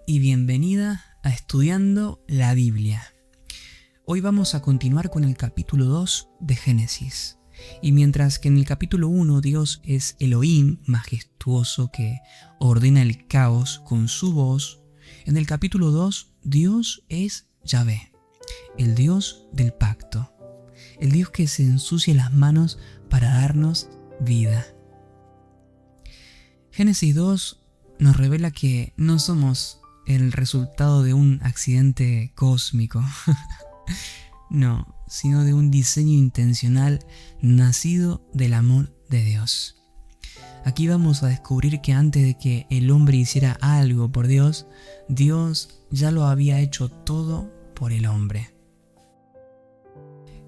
y bienvenida a Estudiando la Biblia. Hoy vamos a continuar con el capítulo 2 de Génesis. Y mientras que en el capítulo 1 Dios es Elohim, majestuoso que ordena el caos con su voz, en el capítulo 2 Dios es Yahvé, el Dios del pacto, el Dios que se ensucia las manos para darnos vida. Génesis 2 nos revela que no somos el resultado de un accidente cósmico, no, sino de un diseño intencional nacido del amor de Dios. Aquí vamos a descubrir que antes de que el hombre hiciera algo por Dios, Dios ya lo había hecho todo por el hombre.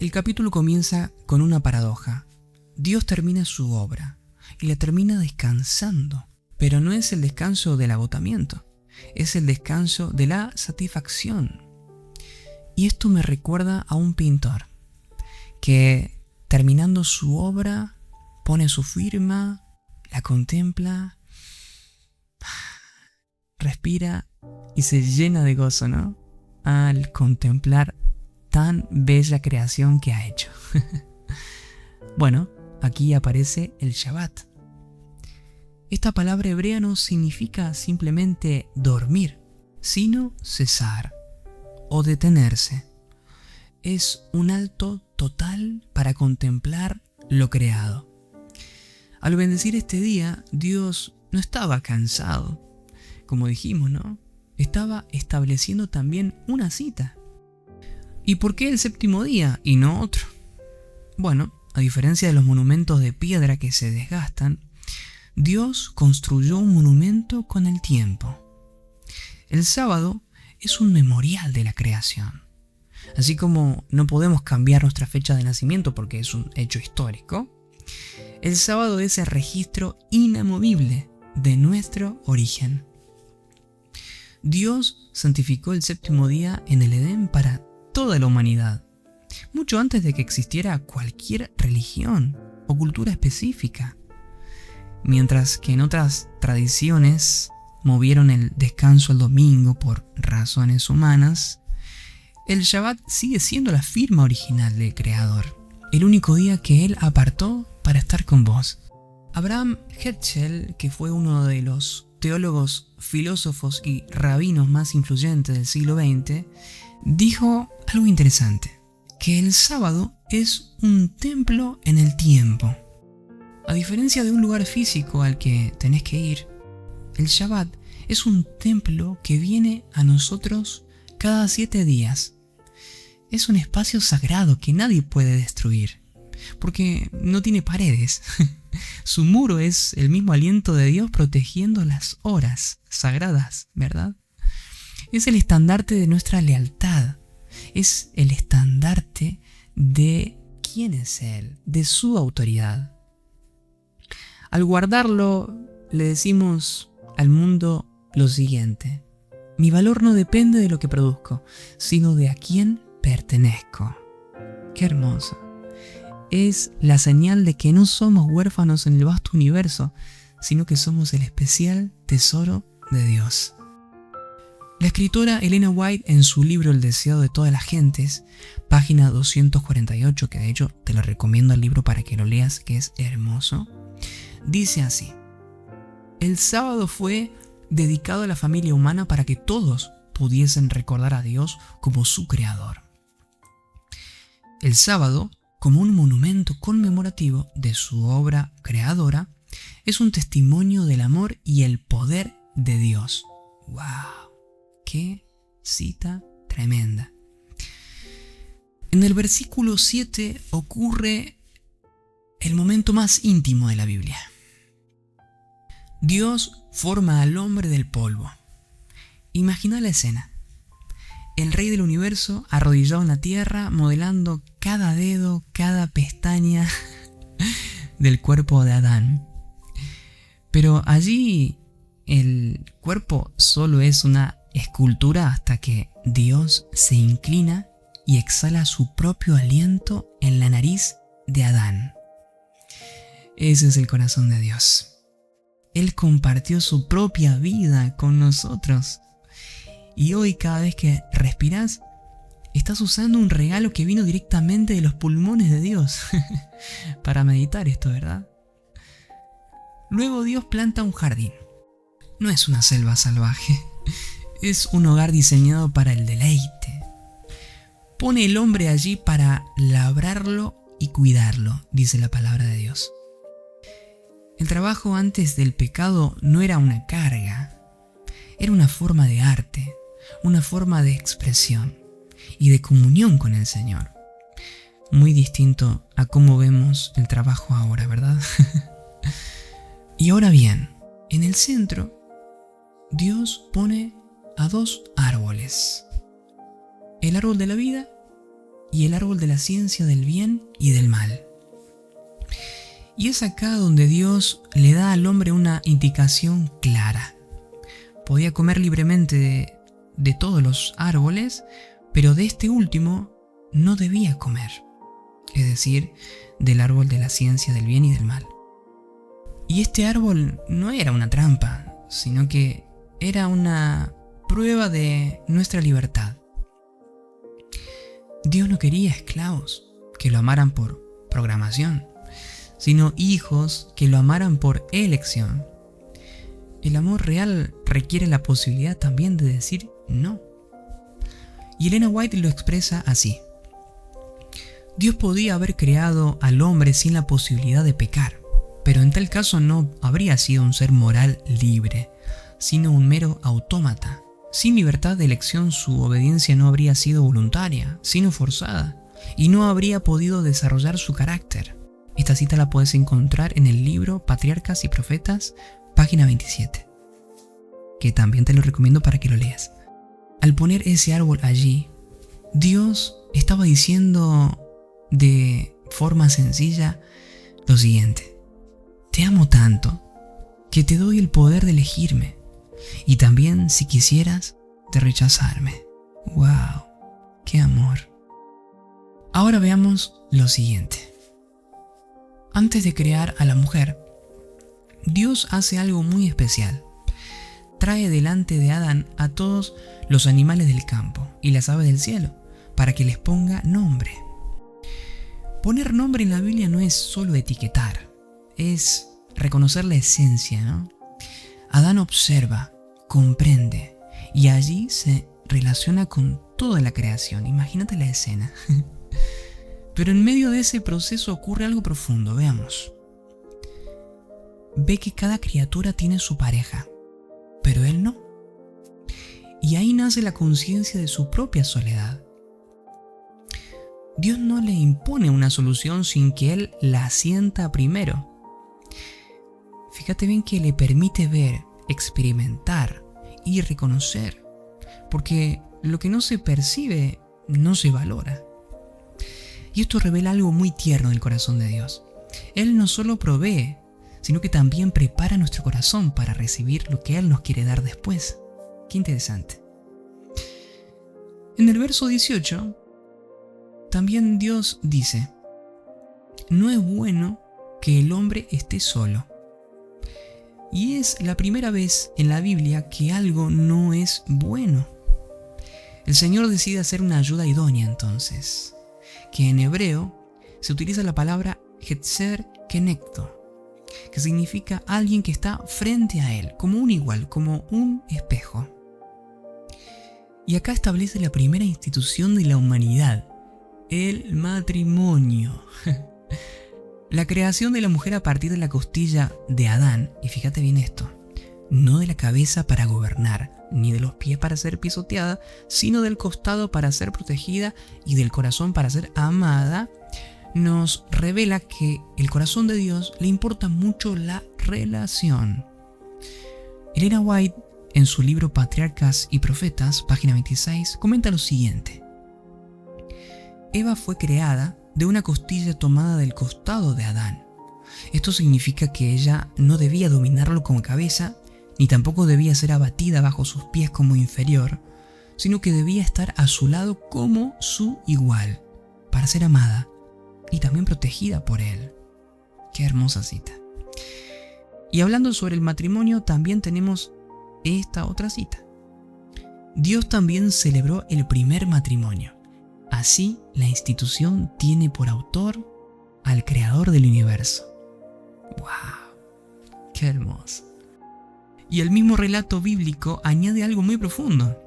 El capítulo comienza con una paradoja. Dios termina su obra y la termina descansando, pero no es el descanso del agotamiento, es el descanso de la satisfacción. Y esto me recuerda a un pintor que, terminando su obra, pone su firma, la contempla, respira y se llena de gozo, ¿no? Al contemplar tan bella creación que ha hecho. Bueno, aquí aparece el Shabbat. Esta palabra hebrea no significa simplemente dormir, sino cesar o detenerse. Es un alto total para contemplar lo creado. Al bendecir este día, Dios no estaba cansado, como dijimos, ¿no? Estaba estableciendo también una cita. ¿Y por qué el séptimo día y no otro? Bueno, a diferencia de los monumentos de piedra que se desgastan, Dios construyó un monumento con el tiempo. El sábado es un memorial de la creación. Así como no podemos cambiar nuestra fecha de nacimiento porque es un hecho histórico, el sábado es el registro inamovible de nuestro origen. Dios santificó el séptimo día en el Edén para toda la humanidad, mucho antes de que existiera cualquier religión o cultura específica. Mientras que en otras tradiciones movieron el descanso al domingo por razones humanas, el Shabbat sigue siendo la firma original del Creador, el único día que Él apartó para estar con vos. Abraham Heschel, que fue uno de los teólogos, filósofos y rabinos más influyentes del siglo XX, dijo algo interesante, que el sábado es un templo en el tiempo. A diferencia de un lugar físico al que tenés que ir, el Shabbat es un templo que viene a nosotros cada 7 días. Es un espacio sagrado que nadie puede destruir, porque no tiene paredes. Su muro es el mismo aliento de Dios protegiendo las horas sagradas, ¿verdad? Es el estandarte de nuestra lealtad. Es el estandarte de quién es Él, de su autoridad. Al guardarlo, le decimos al mundo lo siguiente: mi valor no depende de lo que produzco, sino de a quién pertenezco. ¡Qué hermoso! Es la señal de que no somos huérfanos en el vasto universo, sino que somos el especial tesoro de Dios. La escritora Elena White, en su libro El deseo de todas las gentes, página 248, que de hecho te lo recomiendo el libro para que lo leas, que es hermoso, dice así: el sábado fue dedicado a la familia humana para que todos pudiesen recordar a Dios como su creador. El sábado, como un monumento conmemorativo de su obra creadora, es un testimonio del amor y el poder de Dios. ¡Wow! ¡Qué cita tremenda! En el versículo 7 ocurre el momento más íntimo de la Biblia. Dios forma al hombre del polvo. Imagina la escena. El rey del universo arrodillado en la tierra, modelando cada dedo, cada pestaña del cuerpo de Adán. Pero allí el cuerpo solo es una escultura hasta que Dios se inclina y exhala su propio aliento en la nariz de Adán. Ese es el corazón de Dios. Él compartió su propia vida con nosotros Y hoy cada vez que respirás, estás usando un regalo que vino directamente de los pulmones de Dios. Para meditar esto, ¿verdad? Luego Dios planta un jardín. No es una selva salvaje, es un hogar diseñado para el deleite. Pone el hombre allí para labrarlo y cuidarlo, dice la palabra de Dios. El trabajo antes del pecado no era una carga, era una forma de arte, una forma de expresión y de comunión con el Señor. Muy distinto a cómo vemos el trabajo ahora, ¿verdad? Y ahora bien, en el centro, Dios pone a dos árboles: el árbol de la vida y el árbol de la ciencia del bien y del mal. Y es acá donde Dios le da al hombre una indicación clara. Podía comer libremente de todos los árboles, pero de este último no debía comer, es decir, del árbol de la ciencia del bien y del mal. Y este árbol no era una trampa, sino que era una prueba de nuestra libertad. Dios no quería esclavos que lo amaran por programación, sino hijos que lo amaran por elección. El amor real requiere la posibilidad también de decir no. Y Elena White lo expresa así: Dios podía haber creado al hombre sin la posibilidad de pecar, pero en tal caso no habría sido un ser moral libre, sino un mero autómata. Sin libertad de elección, su obediencia no habría sido voluntaria, sino forzada, y no habría podido desarrollar su carácter. Esta cita la puedes encontrar en el libro Patriarcas y Profetas, página 27, que también te lo recomiendo para que lo leas. Al poner ese árbol allí, Dios estaba diciendo de forma sencilla lo siguiente: te amo tanto que te doy el poder de elegirme, y también, si quisieras, de rechazarme. ¡Wow! ¡Qué amor! Ahora veamos lo siguiente. Antes de crear a la mujer, Dios hace algo muy especial. Trae delante de Adán a todos los animales del campo y las aves del cielo, para que les ponga nombre. Poner nombre en la Biblia no es solo etiquetar, es reconocer la esencia, ¿no? Adán observa, comprende, y allí se relaciona con toda la creación. Imagínate la escena. Pero en medio de ese proceso ocurre algo profundo, veamos. Ve que cada criatura tiene su pareja, pero él no. Y ahí nace la conciencia de su propia soledad. Dios no le impone una solución sin que él la sienta primero. Fíjate bien que le permite ver, experimentar y reconocer, porque lo que no se percibe no se valora. Y esto revela algo muy tierno del corazón de Dios. Él no solo provee, sino que también prepara nuestro corazón para recibir lo que Él nos quiere dar después. Qué interesante. En el verso 18, también Dios dice: no es bueno que el hombre esté solo. Y es la primera vez en la Biblia que algo no es bueno. El Señor decide hacer una ayuda idónea entonces, que en hebreo se utiliza la palabra Hetzer Kenekto, que significa alguien que está frente a él, como un igual, como un espejo. Y acá establece la primera institución de la humanidad, el matrimonio. La creación de la mujer a partir de la costilla de Adán, y fíjate bien esto, no de la cabeza para gobernar, ni de los pies para ser pisoteada, sino del costado para ser protegida y del corazón para ser amada, nos revela que el corazón de Dios le importa mucho la relación. Elena White, en su libro Patriarcas y Profetas, página 26, comenta lo siguiente: Eva fue creada de una costilla tomada del costado de Adán. Esto significa que ella no debía dominarlo como cabeza, ni tampoco debía ser abatida bajo sus pies como inferior, sino que debía estar a su lado como su igual, para ser amada y también protegida por él. Qué hermosa cita. Y hablando sobre el matrimonio, también tenemos esta otra cita. Dios también celebró el primer matrimonio. Así, la institución tiene por autor al creador del universo. ¡Wow! ¡Qué hermoso! Y el mismo relato bíblico añade algo muy profundo.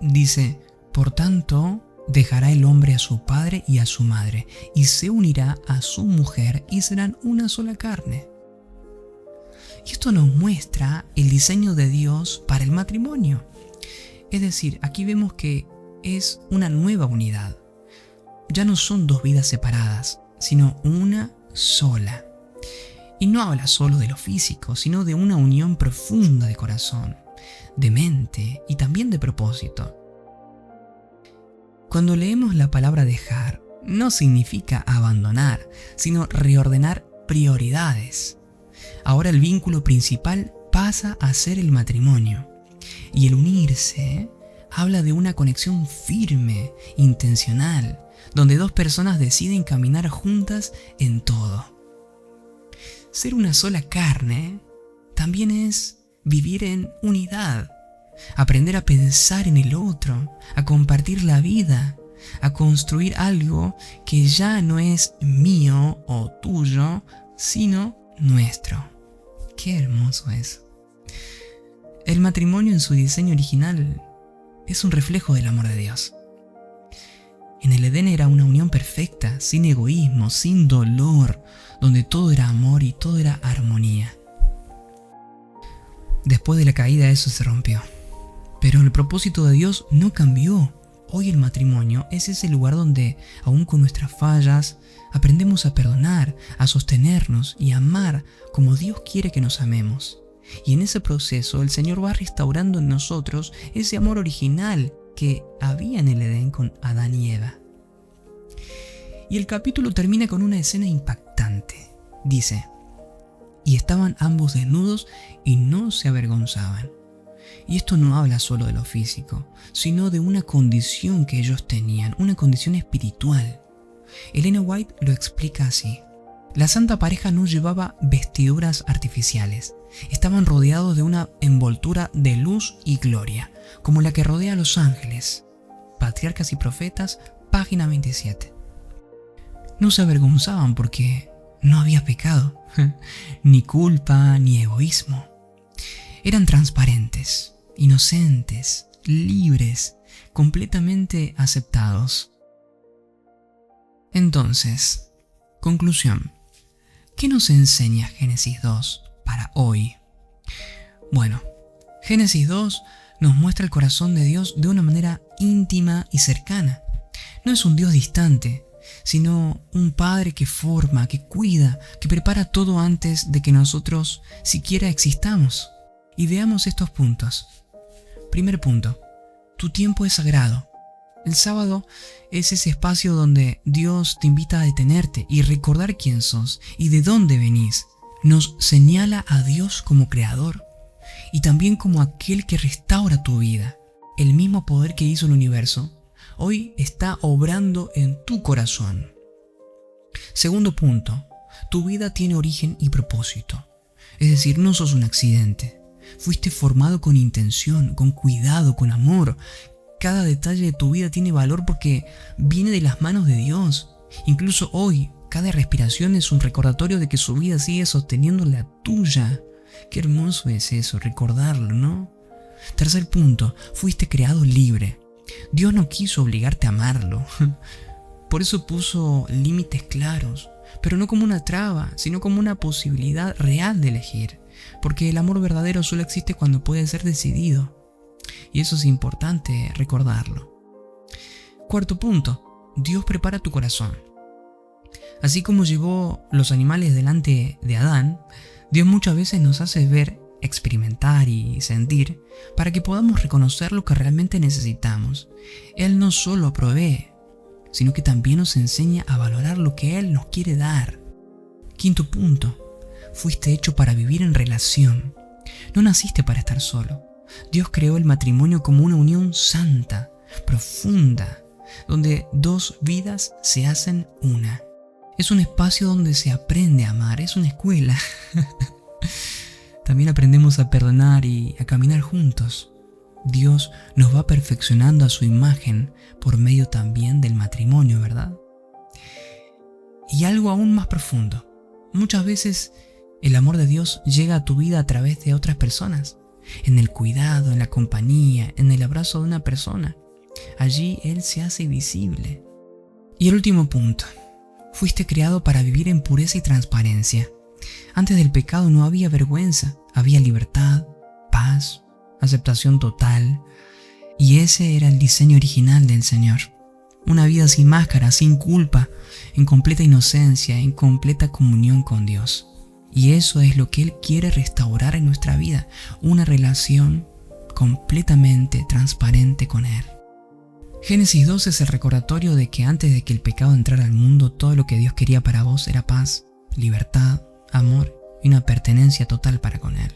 Dice, por tanto, dejará el hombre a su padre y a su madre, y se unirá a su mujer, y serán una sola carne. Y esto nos muestra el diseño de Dios para el matrimonio. Es decir, aquí vemos que es una nueva unidad. Ya no son dos vidas separadas, sino una sola. Y no habla solo de lo físico, sino de una unión profunda de corazón, de mente y también de propósito. Cuando leemos la palabra dejar, no significa abandonar, sino reordenar prioridades. Ahora el vínculo principal pasa a ser el matrimonio. Y el unirse habla de una conexión firme, intencional, donde dos personas deciden caminar juntas en todo. Ser una sola carne también es vivir en unidad, aprender a pensar en el otro, a compartir la vida, a construir algo que ya no es mío o tuyo, sino nuestro. ¡Qué hermoso es! El matrimonio en su diseño original es un reflejo del amor de Dios. En el Edén era una unión perfecta, sin egoísmo, sin dolor, donde todo era amor y todo era armonía. Después de la caída eso se rompió. Pero el propósito de Dios no cambió. Hoy el matrimonio es ese lugar donde, aun con nuestras fallas, aprendemos a perdonar, a sostenernos y a amar como Dios quiere que nos amemos. Y en ese proceso el Señor va restaurando en nosotros ese amor original que había en el Edén con Adán y Eva. Y el capítulo termina con una escena impactante. Dice, y estaban ambos desnudos y no se avergonzaban. Y esto no habla solo de lo físico, sino de una condición que ellos tenían, una condición espiritual. Elena White lo explica así. La santa pareja no llevaba vestiduras artificiales. Estaban rodeados de una envoltura de luz y gloria, como la que rodea a los ángeles. Patriarcas y Profetas, página 27. No se avergonzaban porque no había pecado, ni culpa, ni egoísmo. Eran transparentes, inocentes, libres, completamente aceptados. Entonces, conclusión. ¿Qué nos enseña Génesis 2 para hoy? Bueno, Génesis 2 nos muestra el corazón de Dios de una manera íntima y cercana. No es un Dios distante, sino un Padre que forma, que cuida, que prepara todo antes de que nosotros siquiera existamos. Y veamos estos puntos. Primer punto, tu tiempo es sagrado. El sábado es ese espacio donde Dios te invita a detenerte y recordar quién sos y de dónde venís. Nos señala a Dios como creador y también como aquel que restaura tu vida. El mismo poder que hizo el universo hoy está obrando en tu corazón. Segundo punto, tu vida tiene origen y propósito. Es decir, no sos un accidente. Fuiste formado con intención, con cuidado, con amor. Cada detalle de tu vida tiene valor porque viene de las manos de Dios. Incluso hoy, cada respiración es un recordatorio de que su vida sigue sosteniendo la tuya. Qué hermoso es eso, recordarlo, ¿no? Tercer punto, fuiste creado libre. Dios no quiso obligarte a amarlo. Por eso puso límites claros, pero no como una traba, sino como una posibilidad real de elegir. Porque el amor verdadero solo existe cuando puede ser decidido. Y eso es importante recordarlo. Cuarto punto, Dios prepara tu corazón. Así como llevó los animales delante de Adán, Dios muchas veces nos hace ver, experimentar y sentir para que podamos reconocer lo que realmente necesitamos. Él no solo provee, sino que también nos enseña a valorar lo que Él nos quiere dar. Quinto punto, fuiste hecho para vivir en relación. No naciste para estar solo. Dios creó el matrimonio como una unión santa, profunda, donde dos vidas se hacen una. Es un espacio donde se aprende a amar, es una escuela. También aprendemos a perdonar y a caminar juntos. Dios nos va perfeccionando a su imagen por medio también del matrimonio, ¿verdad? Y algo aún más profundo. Muchas veces el amor de Dios llega a tu vida a través de otras personas. En el cuidado, en la compañía, en el abrazo de una persona. Allí Él se hace visible. Y el último punto. Fuiste creado para vivir en pureza y transparencia. Antes del pecado no había vergüenza, había libertad, paz, aceptación total. Y ese era el diseño original del Señor. Una vida sin máscara, sin culpa, en completa inocencia, en completa comunión con Dios. Y eso es lo que Él quiere restaurar en nuestra vida, una relación completamente transparente con Él. Génesis 2 es el recordatorio de que antes de que el pecado entrara al mundo, todo lo que Dios quería para vos era paz, libertad, amor y una pertenencia total para con Él.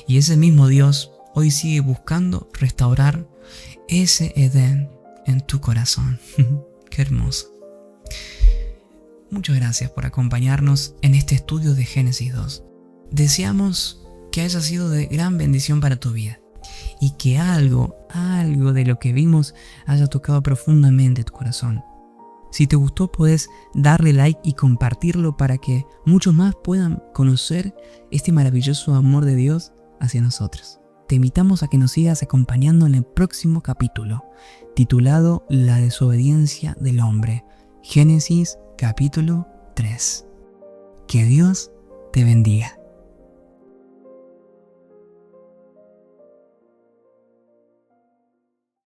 Y ese mismo Dios hoy sigue buscando restaurar ese Edén en tu corazón. Qué hermoso. Muchas gracias por acompañarnos en este estudio de Génesis 2. Deseamos que haya sido de gran bendición para tu vida y que algo de lo que vimos haya tocado profundamente tu corazón. Si te gustó, puedes darle like y compartirlo para que muchos más puedan conocer este maravilloso amor de Dios hacia nosotros. Te invitamos a que nos sigas acompañando en el próximo capítulo, titulado La desobediencia del hombre. Génesis capítulo 3. Que Dios te bendiga.